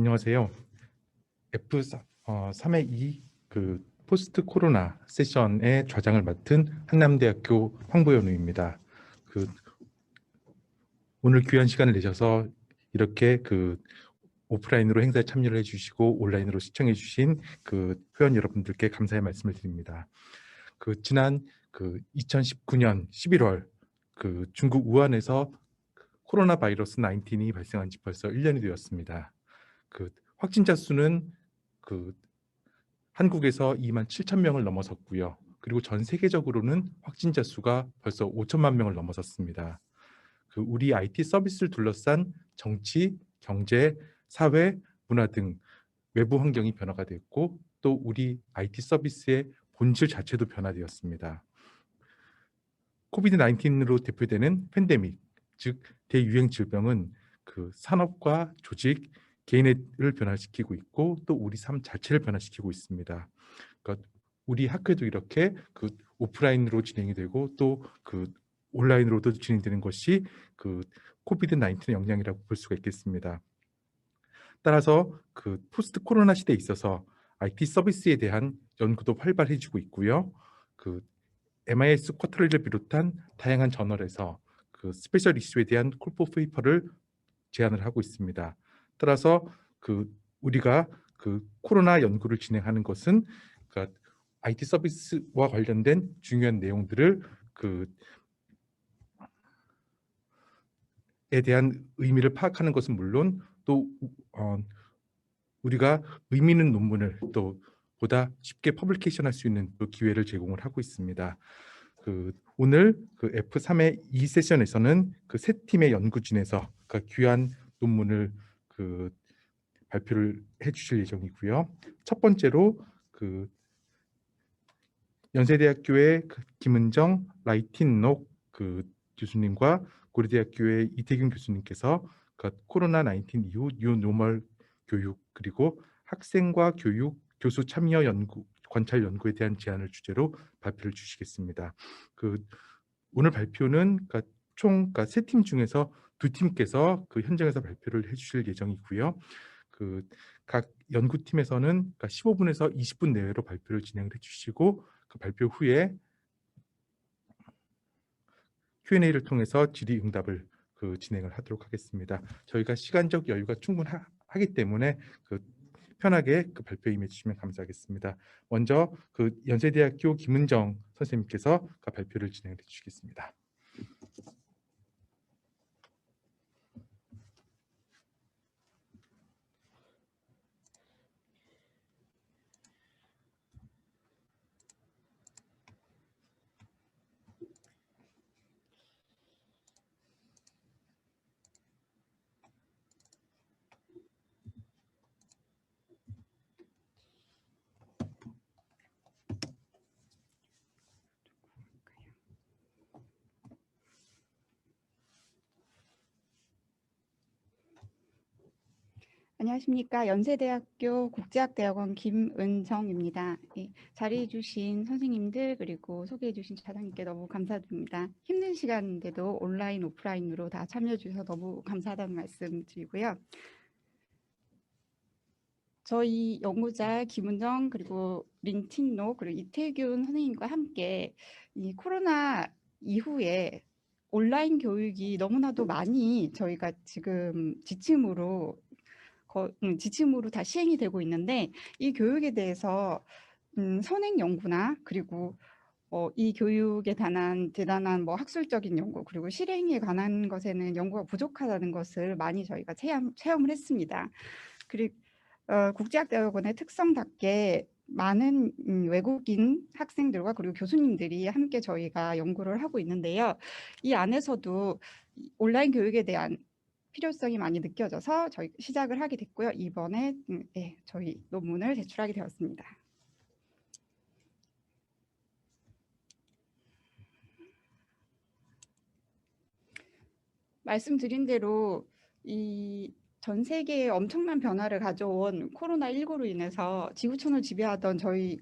안녕하세요. F3회 2 포스트 코로나 세션의 좌장을 맡은 한남대학교 황보현우입니다. 오늘 귀한 시간을 내셔서 이렇게 오프라인으로 행사에 참여를 해주시고 온라인으로 시청해주신 회원 여러분들께 감사의 말씀을 드립니다. 지난 2019년 11월 중국 우한에서 코로나 바이러스 19이 발생한 지 벌써 1년이 되었습니다. 확진자 수는 한국에서 27,000명을 넘어섰고요. 그리고 전 세계적으로는 확진자 수가 벌써 5천만 명을 넘어섰습니다. 우리 IT 서비스를 둘러싼 정치, 경제, 사회, 문화 등 외부 환경이 변화가 됐고 또 우리 IT 서비스의 본질 자체도 변화되었습니다. 코비드 19으로 대표되는 팬데믹, 즉 대유행 질병은 산업과 조직, 개인을 변화시키고 있고 또 우리 삶 자체를 변화시키고 있습니다. 그러니까 우리 학회도 이렇게 오프라인으로 진행이 되고 또 온라인으로도 진행되는 것이 코비드 19의 영향이라고 볼 수가 있겠습니다. 따라서 포스트 코로나 시대에 있어서 IT 서비스에 대한 연구도 활발해지고 있고요. MIS 쿼터리를 비롯한 다양한 저널에서 스페셜 이슈에 대한 콜포 페이퍼를 제안을 하고 있습니다. 따라서 우리가 코로나 연구를 진행하는 것은 IT 서비스와 관련된 중요한 내용들을 에 대한 의미를 파악하는 것은 물론 또 우리가 의미 있는 논문을 또 보다 쉽게 퍼블리케이션할 수 있는 기회를 제공을 하고 있습니다. 오늘 F3회 2 세션에서는 세 팀의 연구진에서 귀한 논문을 발표를 해주실 예정이고요. 첫 번째로 연세대학교의 김은정, 라이틴녹 교수님과 고려대학교의 이태균 교수님께서 코로나 19 이후 뉴 노멀 교육 그리고 학생과 교수 참여 연구, 관찰 연구에 대한 제안을 주제로 발표를 주시겠습니다. 오늘 발표는 총 세 팀 중에서 두 팀께서 현장에서 발표를 해주실 예정이고요. 각 연구팀에서는 15분에서 20분 내외로 발표를 진행을 해주시고 발표 후에 Q&A를 통해서 질의응답을 진행을 하도록 하겠습니다. 저희가 시간적 여유가 충분하기 때문에 편하게 발표에 임해 주시면 감사하겠습니다. 먼저 연세대학교 김은정 선생님께서 발표를 진행해 주시겠습니다. 안녕하십니까. 연세대학교 국제학대학원 김은정입니다. 자리해 주신 선생님들 그리고 소개해 주신 자장님께 너무 감사드립니다. 힘든 시간인데도 온라인, 오프라인으로 다 참여해 주셔서 너무 감사하다는 말씀 드리고요. 저희 연구자 김은정 그리고 린틴노 그리고 이태균 선생님과 함께 이 코로나 이후에 온라인 교육이 너무나도 많이 저희가 지금 지침으로 다 시행이 되고 있는데 이 교육에 대해서 선행 연구나 그리고 이 교육에 관한 대단한 학술적인 연구 그리고 실행에 관한 것에는 연구가 부족하다는 것을 많이 저희가 체험을 했습니다. 그리고 국제학대학원의 특성답게 많은 외국인 학생들과 그리고 교수님들이 함께 저희가 연구를 하고 있는데요. 이 안에서도 온라인 교육에 대한 필요성이 많이 느껴져서 저희 시작을 하게 됐고요. 이번에 저희 논문을 제출하게 되었습니다. 말씀드린 대로 이 전 세계에 엄청난 변화를 가져온 코로나19로 인해서 지구촌을 지배하던 저희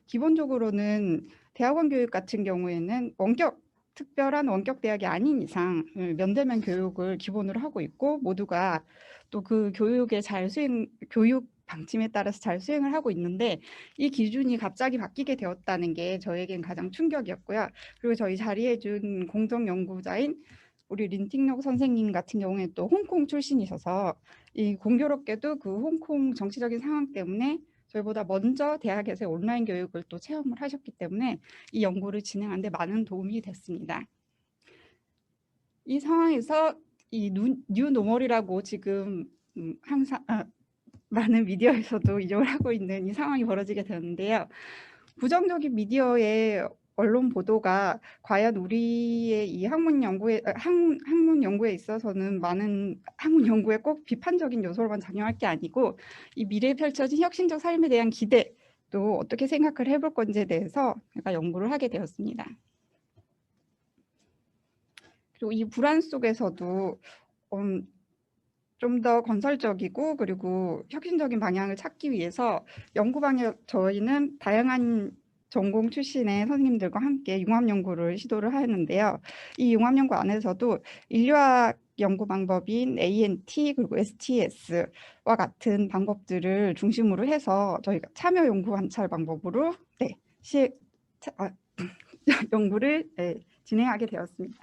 기본적으로는 대학원 교육 같은 경우에는 원격 특별한 원격 대학이 아닌 이상 면대면 교육을 기본으로 하고 있고 모두가 또 그 교육의 교육 방침에 따라서 잘 수행을 하고 있는데 이 기준이 갑자기 바뀌게 되었다는 게 저에겐 가장 충격이었고요. 그리고 저희 자리해준 공정연구자인 우리 린팅록 선생님 같은 경우에 또 홍콩 출신이셔서 이 공교롭게도 그 홍콩 정치적인 상황 때문에 저희보다 먼저 대학에서 온라인 교육을 또 체험을 하셨기 때문에 이 연구를 진행하는 데 많은 도움이 됐습니다. 이 상황에서 이 뉴노멀이라고 지금 항상 많은 미디어에서도 이용을 하고 있는 이 상황이 벌어지게 되는데요. 부정적인 미디어의 언론 보도가 과연 우리의 이 학문 연구에 있어서는 많은 학문 연구에 꼭 비판적인 요소로만 작용할 게 아니고 이 미래에 펼쳐진 혁신적 삶에 대한 기대도 어떻게 생각을 해볼 건지에 대해서 제가 연구를 하게 되었습니다. 그리고 이 불안 속에서도 좀 더 건설적이고 그리고 혁신적인 방향을 찾기 위해서 연구 방향 저희는 다양한 전공 출신의 선생님들과 함께 융합 연구를 시도를 하였는데요. 이 융합 연구 안에서도 인류학 연구 방법인 ANT 그리고 STS와 같은 방법들을 중심으로 해서 저희가 참여 연구 관찰 방법으로 연구를 진행하게 되었습니다.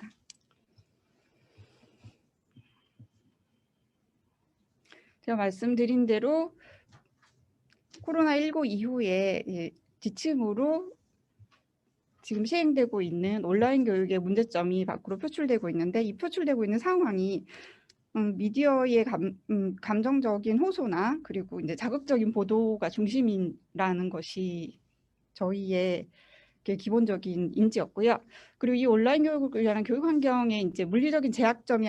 제가 말씀드린 대로 코로나19 이후에 지침으로 지금 시행되고 있는 온라인 교육의 문제점이 밖으로 표출되고 있는데 이 표출되고 있는 상황이 미디어의 감정적인 호소나 그리고 이제 자극적인 보도가 중심이라는 것이 저희의 기본적인 인지였고요. 그리고 이 온라인 교육을 위한 교육 환경의 이제 물리적인 제약점이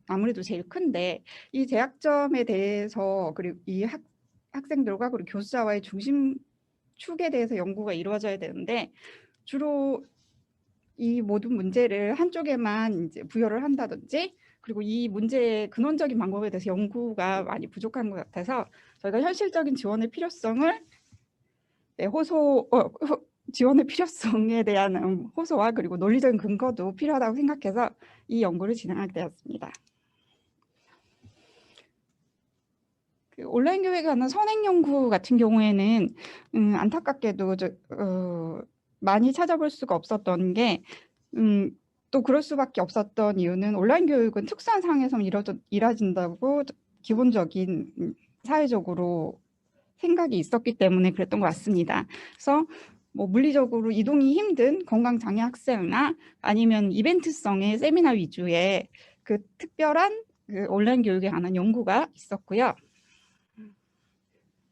아무래도 제일 큰데 이 제약점에 대해서 그리고 이 학생들과 그리고 교수자와의 중심축에 대해서 연구가 이루어져야 되는데 주로 이 모든 문제를 한쪽에만 이제 부여를 한다든지 그리고 이 문제의 근원적인 방법에 대해서 연구가 많이 부족한 것 같아서 저희가 현실적인 지원의 필요성을 지원의 필요성에 대한 호소와 그리고 논리적인 근거도 필요하다고 생각해서 이 연구를 진행하게 되었습니다. 온라인 교육에 관한 선행 연구 같은 경우에는 안타깝게도 많이 찾아볼 수가 없었던 게 또 그럴 수밖에 없었던 이유는 온라인 교육은 특수한 상황에서 이루어진다고 기본적인 사회적으로 생각이 있었기 때문에 그랬던 것 같습니다. 그래서 뭐 물리적으로 이동이 힘든 건강장애 학생이나 아니면 이벤트성의 세미나 위주의 그 특별한 그 온라인 교육에 관한 연구가 있었고요.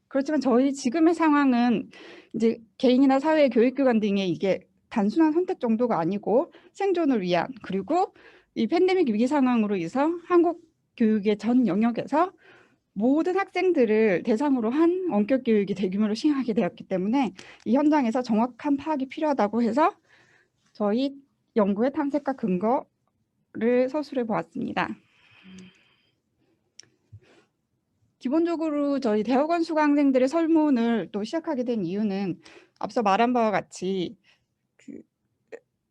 그렇지만 저희 지금의 상황은 이제 개인이나 사회, 교육기관 등의 이게 단순한 선택 정도가 아니고 생존을 위한 그리고 이 팬데믹 위기 상황으로 인해서 한국 교육의 전 영역에서 모든 학생들을 대상으로 한 원격 교육이 대규모로 시행하게 되었기 때문에 이 현장에서 정확한 파악이 필요하다고 해서 저희 연구의 탐색과 근거를 서술해 보았습니다. 기본적으로 저희 대학원 수강생들의 설문을 또 시작하게 된 이유는 앞서 말한 바와 같이 그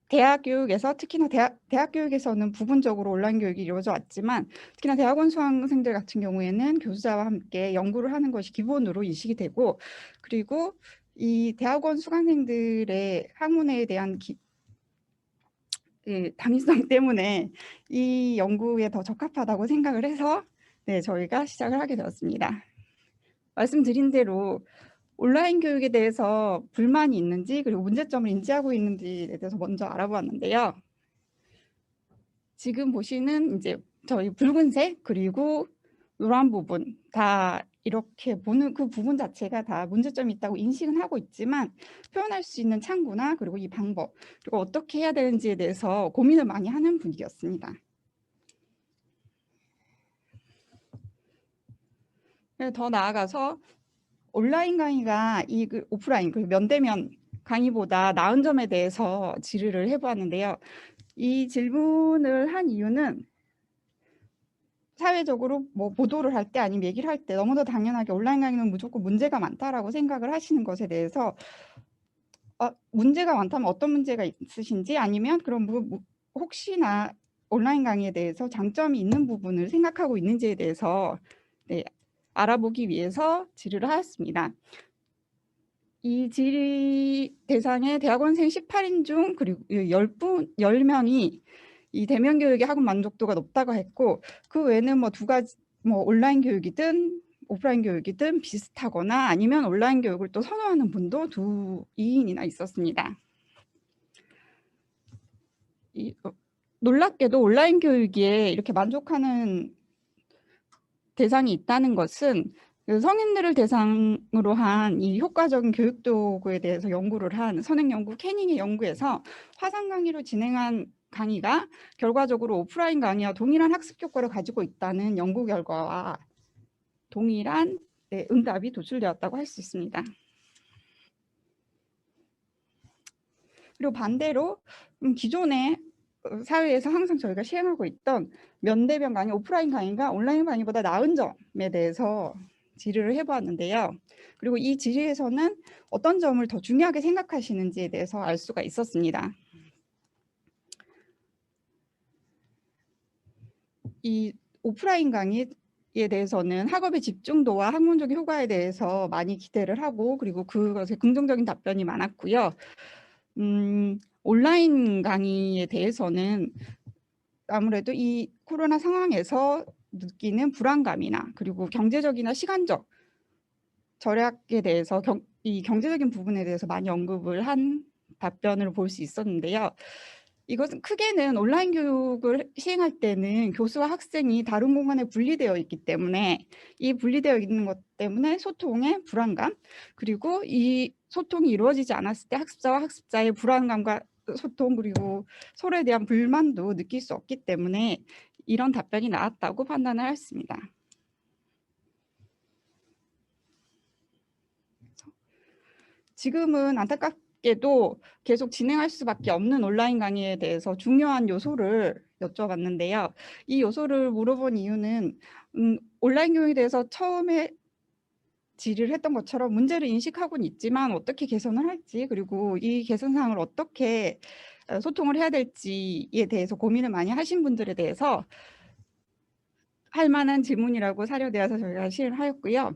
대학 교육에서 특히나 대학 교육에서는 부분적으로 온라인 교육이 이루어져 왔지만 특히나 대학원 수강생들 같은 경우에는 교수자와 함께 연구를 하는 것이 기본으로 인식이 되고 그리고 이 대학원 수강생들의 학문에 대한 당위성 때문에 이 연구에 더 적합하다고 생각을 해서 저희가 시작을 하게 되었습니다. 말씀드린 대로 온라인 교육에 대해서 불만이 있는지 그리고 문제점을 인지하고 있는지에 대해서 먼저 알아보았는데요. 지금 보시는 이제 저희 붉은색 그리고 노란 부분 다 이렇게 보는 그 부분 자체가 다 문제점이 있다고 인식은 하고 있지만 표현할 수 있는 창구나 그리고 이 방법 그리고 어떻게 해야 되는지에 대해서 고민을 많이 하는 분위기였습니다. 더 나아가서 온라인 강의가 오프라인 그리고 면대면 강의보다 나은 점에 대해서 질의를 해보았는데요. 이 질문을 한 이유는 사회적으로 뭐 보도를 할 때 아니면 얘기를 할 때 너무나 당연하게 온라인 강의는 무조건 문제가 많다라고 생각을 하시는 것에 대해서 문제가 많다면 어떤 문제가 있으신지 아니면 그럼 혹시나 온라인 강의에 대해서 장점이 있는 부분을 생각하고 있는지에 대해서 알아보기 위해서 질의를 하였습니다. 이 질의 대상에 대학원생 18인 중 그리고 10명이 이 대면 교육의 학업 만족도가 높다고 했고, 그 외에는 뭐 두 가지, 뭐 온라인 교육이든 오프라인 교육이든 비슷하거나 아니면 온라인 교육을 또 선호하는 분도 2인이나 있었습니다. 놀랍게도 온라인 교육에 이렇게 만족하는 대상이 있다는 것은 그 성인들을 대상으로 한 이 효과적인 교육 도구에 대해서 연구를 한 선행연구 캐닝의 연구에서 화상 강의로 진행한 강의가 결과적으로 오프라인 강의와 동일한 학습 효과를 가지고 있다는 연구 결과와 동일한 응답이 도출되었다고 할 수 있습니다. 그리고 반대로 기존의 사회에서 항상 저희가 시행하고 있던 면대면 강의, 오프라인 강의가 온라인 강의보다 나은 점에 대해서 질의를 해보았는데요. 그리고 이 질의에서는 어떤 점을 더 중요하게 생각하시는지에 대해서 알 수가 있었습니다. 이 오프라인 강의에 대해서는 학업의 집중도와 학문적인 효과에 대해서 많이 기대를 하고, 그리고 그것에 긍정적인 답변이 많았고요. 온라인 강의에 대해서는 아무래도 이 코로나 상황에서 느끼는 불안감이나 그리고 경제적이나 시간적 절약에 대해서 이 경제적인 부분에 대해서 많이 언급을 한 답변을 볼 수 있었는데요. 이것은 크게는 온라인 교육을 시행할 때는 교수와 학생이 다른 공간에 분리되어 있기 때문에 이 분리되어 있는 것 때문에 소통의 불안감, 그리고 이 소통이 이루어지지 않았을 때 학습자와 학습자의 불안감과 소통, 그리고 서로에 대한 불만도 느낄 수 없기 때문에 이런 답변이 나왔다고 판단을 했습니다. 지금은 안타깝게도 계속 진행할 수밖에 없는 온라인 강의에 대해서 중요한 요소를 여쭤봤는데요. 이 요소를 물어본 이유는 온라인 교육에 대해서 처음에 질의를 했던 것처럼 문제를 인식하고는 있지만 어떻게 개선을 할지, 그리고 이 개선 사항을 어떻게 소통을 해야 될지에 대해서 고민을 많이 하신 분들에 대해서 할 만한 질문이라고 사료되어서 저희가 시행하였고요.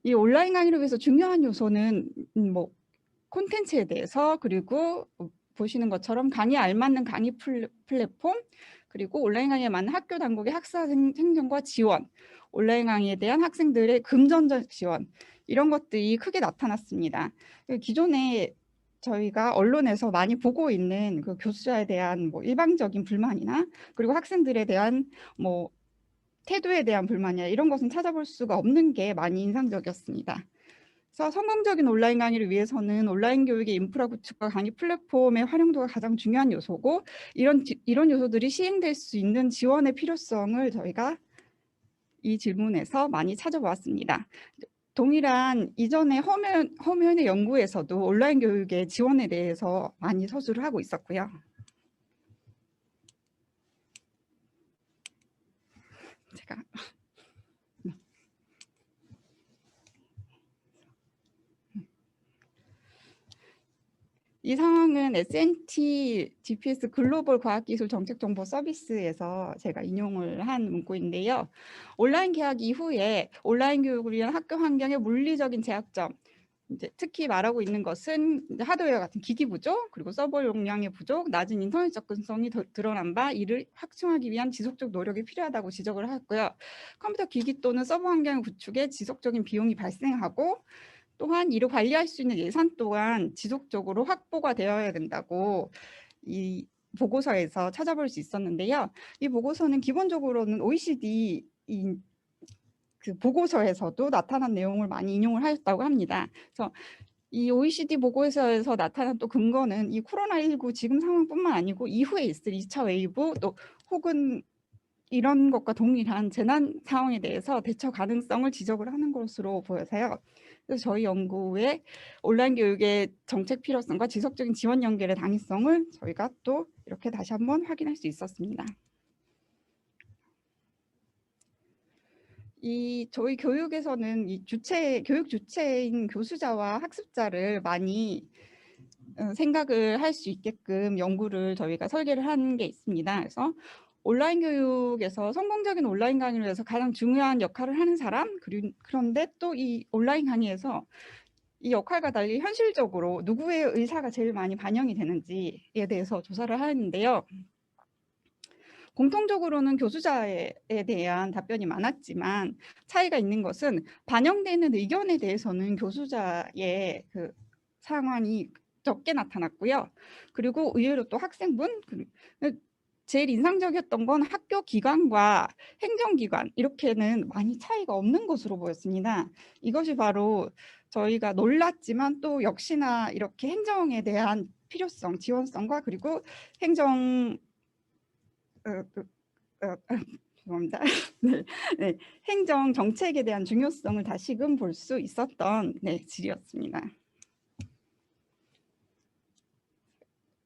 이 온라인 강의를 위해서 중요한 요소는 뭐 콘텐츠에 대해서, 그리고 보시는 것처럼 강의에 알맞는 강의 플랫폼, 그리고 온라인 강의에 맞는 학교 당국의 학사 행정과 지원, 온라인 강의에 대한 학생들의 금전적 지원, 이런 것들이 크게 나타났습니다. 기존에 저희가 언론에서 많이 보고 있는 그 교수자에 대한 뭐 일방적인 불만이나 그리고 학생들에 대한 뭐 태도에 대한 불만이나 이런 것은 찾아볼 수가 없는 게 많이 인상적이었습니다. 그래서 성공적인 온라인 강의를 위해서는 온라인 교육의 인프라 구축과 강의 플랫폼의 활용도가 가장 중요한 요소고, 이런 요소들이 시행될 수 있는 지원의 필요성을 저희가 이 질문에서 많이 찾아보았습니다. 동일한 이전의 허면의 연구에서도 온라인 교육의 지원에 대해서 많이 서술을 하고 있었고요. 제가 이 상황은 S&T GPS 글로벌 과학기술 정책정보 서비스에서 제가 인용을 한 문구인데요. 온라인 개학 이후에 온라인 교육을 위한 학교 환경의 물리적인 제약점, 이제 특히 말하고 있는 것은 하드웨어 같은 기기 부족, 그리고 서버 용량의 부족, 낮은 인터넷 접근성이 드러난 바 이를 확충하기 위한 지속적 노력이 필요하다고 지적을 하였고요. 컴퓨터 기기 또는 서버 환경 구축에 지속적인 비용이 발생하고, 또한 이를 관리할 수 있는 예산 또한 지속적으로 확보가 되어야 된다고 이 보고서에서 찾아볼 수 있었는데요. 이 보고서는 기본적으로는 OECD 그 보고서에서도 나타난 내용을 많이 인용을 하였다고 합니다. 그래서 이 OECD 보고서에서 나타난 또 근거는 이 코로나19 지금 상황뿐만 아니고 이후에 있을 2차 웨이브, 또 혹은 이런 것과 동일한 재난 상황에 대해서 대처 가능성을 지적을 하는 것으로 보여서요. 그래서 저희 연구의 온라인 교육의 정책 필요성과 지속적인 지원 연결의 당위성을 저희가 또 이렇게 다시 한번 확인할 수 있었습니다. 저희 교육에서는 이 교육 주체인 교수자와 학습자를 많이 생각을 할 수 있게끔 연구를 저희가 설계를 한 게 있습니다. 그래서 온라인 교육에서 성공적인 온라인 강의를 위해서 가장 중요한 역할을 하는 사람, 그런데 또 이 온라인 강의에서 이 역할과 달리 현실적으로 누구의 의사가 제일 많이 반영이 되는지에 대해서 조사를 하는데요. 공통적으로는 교수자에 대한 답변이 많았지만 차이가 있는 것은 반영되는 의견에 대해서는 교수자의 그 상황이 적게 나타났고요. 그리고 의외로 또 학생분, 제일 인상적이었던 건 학교 기관과 행정기관 이렇게는 많이 차이가 없는 것으로 보였습니다. 이것이 바로 저희가 놀랐지만 또 역시나 이렇게 행정에 대한 필요성, 지원성과 그리고 행정 죄송합니다. 네, 네, 행정 정책에 대한 중요성을 다시금 볼 수 있었던 질이었습니다.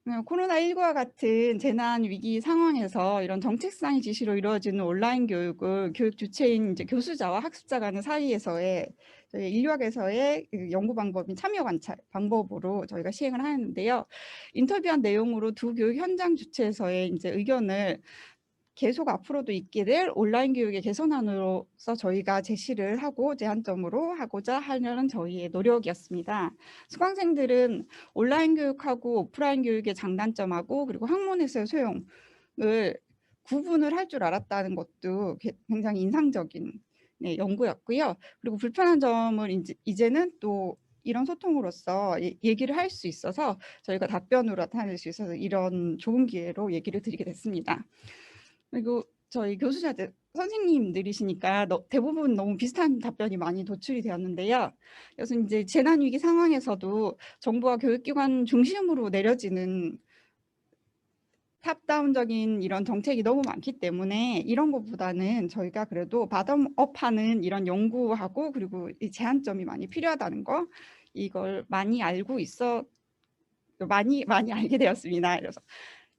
코로나19와 같은 재난 위기 상황에서 이런 정책상의 지시로 이루어지는 온라인 교육을 교육 주체인 이제 교수자와 학습자 간의 사이에서의 인류학에서의 연구 방법인 참여 관찰 방법으로 저희가 시행을 하는데요. 인터뷰한 내용으로 두 교육 현장 주체에서의 이제 의견을 계속 앞으로도 있게 될 온라인 교육의 개선안으로서 저희가 제시를 하고 제안점으로 하고자 하려는 저희의 노력이었습니다. 수강생들은 온라인 교육하고 오프라인 교육의 장단점하고 그리고 학문에서의 소용을 구분을 할 줄 알았다는 것도 굉장히 인상적인 연구였고요. 그리고 불편한 점을 이제는 또 이런 소통으로서 얘기를 할 수 있어서 저희가 답변으로 나타낼 수 있어서 이런 좋은 기회로 얘기를 드리게 됐습니다. 그리고 저희 교수자들 선생님들이시니까 대부분 너무 비슷한 답변이 많이 도출이 되었는데요. 그래서 이제 재난 위기 상황에서도 정부와 교육기관 중심으로 내려지는 탑다운적인 이런 정책이 너무 많기 때문에 이런 것보다는 저희가 그래도 바텀업하는 이런 연구하고 그리고 이 제한점이 많이 필요하다는 거 이걸 많이 알고 많이 알게 되었습니다. 그래서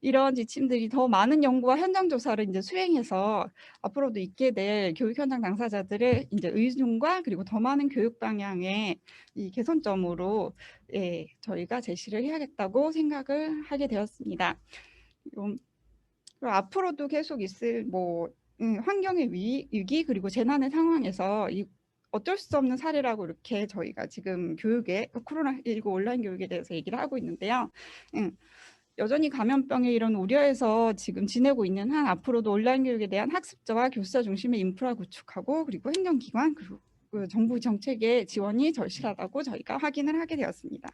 이런 지침들이 더 많은 연구와 현장 조사를 이제 수행해서 앞으로도 있게 될 교육 현장 당사자들의 이제 의존과 그리고 더 많은 교육 방향의 이 개선점으로 저희가 제시를 해야겠다고 생각을 하게 되었습니다. 그리고 앞으로도 계속 있을 환경의 위기 그리고 재난의 상황에서 어쩔 수 없는 사례라고 이렇게 저희가 지금 교육에 코로나19 온라인 교육에 대해서 얘기를 하고 있는데요. 여전히 감염병의 이런 우려에서 지금 지내고 있는 한 앞으로도 온라인 교육에 대한 학습자와 교수자 중심의 인프라 구축하고 그리고 행정기관 그리고 정부 정책의 지원이 절실하다고 저희가 확인을 하게 되었습니다.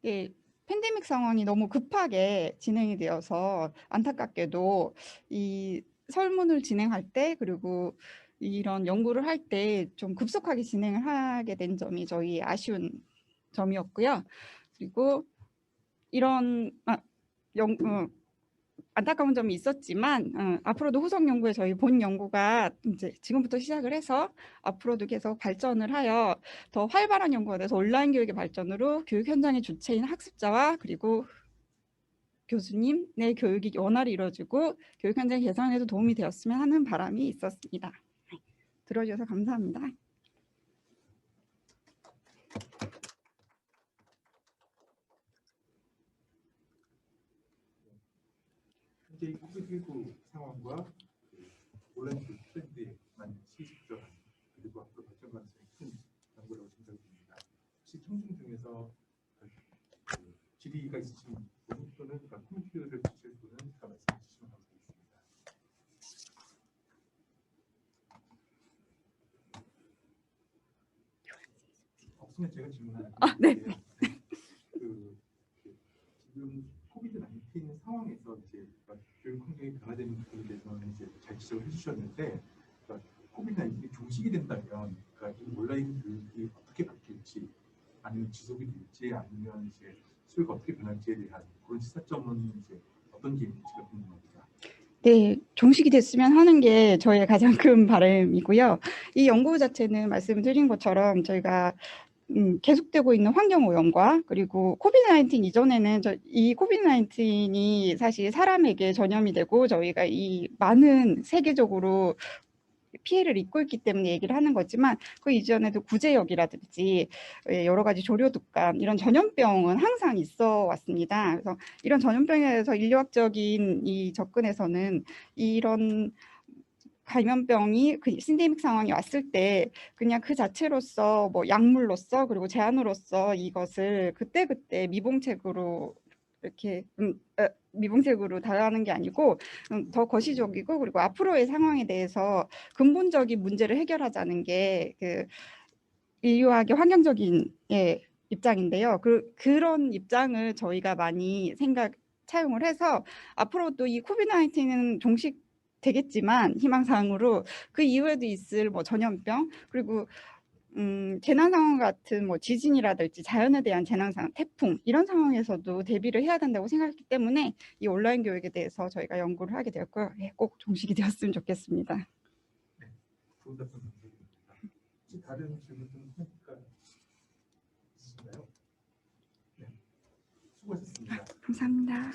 네, 팬데믹 상황이 너무 급하게 진행이 되어서 안타깝게도 이 설문을 진행할 때 그리고 이런 연구를 할 때 좀 급속하게 진행을 하게 된 점이 저희 아쉬운 점이었고요. 그리고 이런 안타까운 점이 있었지만 앞으로도 후속 연구에 저희 본 연구가 이제 지금부터 시작을 해서 앞으로도 계속 발전을 하여 더 활발한 연구가 돼서 온라인 교육의 발전으로 교육 현장의 주체인 학습자와 그리고 교수님의 교육이 원활히 이루어지고 교육 현장 개선에도 도움이 되었으면 하는 바람이 있었습니다. 들어주셔서 감사합니다. 현재 코비드19 상황과 온라인 교육 트렌드에 많이 시식적한 그리고 앞으로 발전 가능성이 큰 연구라고 생각이 듭니다. 혹시 청중 중에서 질의가 있으신 분 또는 코멘트를 주실 분은 말씀해 주시면 감사하겠습니다. 없으면 제가 질문하는 건데요. 지금 코비드-19 상황에서 이제 교육 환경이 변화되는 부분에 대해서는 이제 잘 지적을 해주셨는데, 코비드-19이 종식이 된다면, 이 온라인 교육이 어떻게 바뀔지, 아니면 지속이 될지, 아니면 이제 수요가 어떻게 변할지에 대한 그런 시사점은 이제 어떤 게 있는지가 궁금합니다. 네, 종식이 됐으면 하는 게 저희의 가장 큰 바람이고요. 이 연구 자체는 말씀드린 것처럼 저희가 계속되고 있는 환경 오염과 그리고 코비드-19 이전에는 이 코비드-19이 사실 사람에게 전염이 되고 저희가 이 많은 세계적으로 피해를 입고 있기 때문에 얘기를 하는 거지만 그 이전에도 구제역이라든지 여러 가지 조류독감 이런 전염병은 항상 있어 왔습니다. 그래서 이런 전염병에 대해서 인류학적인 이 접근에서는 이런 감염병이 그 신데믹 상황이 왔을 때 그냥 그 자체로서 뭐 약물로서 그리고 제한으로서 이것을 그때그때 미봉책으로 이렇게 미봉책으로 다가가는 게 아니고 더 거시적이고 그리고 앞으로의 상황에 대해서 근본적인 문제를 해결하자는 게 그 인류학의 환경적인 입장인데요. 그런 입장을 저희가 많이 차용을 해서 앞으로도 이 코비드-19은 종식 되겠지만 희망사항으로 그 이후에도 있을 뭐 전염병 그리고 재난 상황 같은 뭐 지진이라든지 자연에 대한 재난 상황, 태풍 이런 상황에서도 대비를 해야 된다고 생각했기 때문에 이 온라인 교육에 대해서 저희가 연구를 하게 되었고요. 꼭 종식이 되었으면 좋겠습니다. 네, 좋은 답변 감사드립니다. 혹시 다른 질문 좀 있으신가요? 네, 수고하셨습니다. 감사합니다.